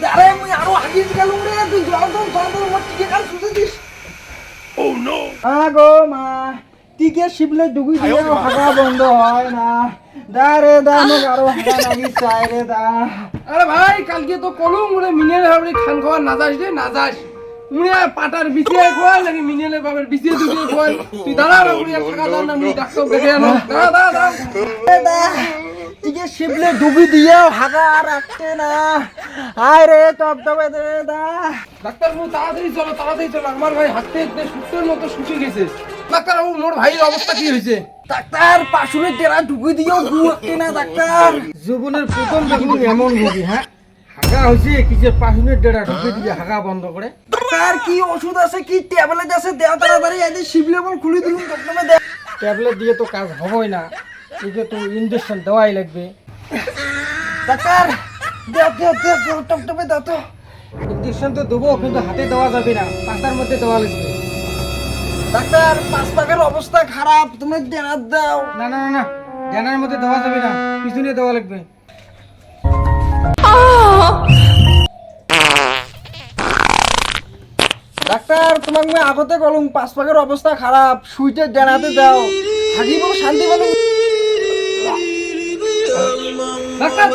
আরে মুই আরো হাগিস গেলুম রে তুই জল মোর টিকে কাল সুজে দিস ও নো আগো মা টিকে শিবলে ডুবি দিয়ে হাগা বন্ধ হয় না দারে দা মোক আরো হাগা লাগি চাই রে দা আরে ভাই কালকে তো কলম মুরে মিনিয়াল হাবড়ি খান খাওয়া না যাস রে না যাস মুরে পাটার বিছিয়ে খোয়া লাগি মিনিয়ালের বাবার বিছিয়ে দুটিয়ে খোয়া তুই দাঁড়া রে মুরে থাকা দাও না মুই ডাক্তার দেখে আনো দাঁড়া দা টিকে শিবলে ডুবি দিয়ে হাগা রাখতে না আয় রে টপ টপে দে দা ডাক্তার মু তাড়াতাড়ি চলো আমার ভাই হাঁটতে হাঁটতে সুস্থের মতো শুকিয়ে গেছে ডাক্তার বাবু মোর ভাইয়ের অবস্থা কি হয়েছে ডাক্তার পাশুরে ডেরা ঢুকি দিয়েও গুয়াতে না ডাক্তার জীবনের প্রথম দেখুন এমন রোগী হ্যাঁ হাগা হয়েছে কি যে পাশুরের ডেরা ঢুকি দিয়ে হাগা বন্ধ করে ডাক্তার কি ওষুধ আছে কি ট্যাবলেট আছে দেও তাড়াতাড়ি এই শিবলে বল খুলে দিলুম ডক্টরে দে ট্যাবলেট দিয়ে তো কাজ হবেই না এই যে তো ইনজেকশন দেওয়াই লাগবে ডাক্তার দেও টপটপে দাও তো ইনজেকশন তো দেবো কিন্তু হাতে দেওয়া যাবে না পাতার মধ্যে দেওয়া লাগবে ডাক্তার পাঁচ পাকের অবস্থা খারাপ তুমি ডেনার দাও না না না ডেনার মধ্যে দেওয়া যাবে না পিছনে দেওয়া লাগবে ডাক্তার তোমাকে আমি আগতে বলুম পাঁচ পাকের অবস্থা খারাপ সুইটে ডেনাতে দাও হাগিব শান্তি বলুম ডাক্তার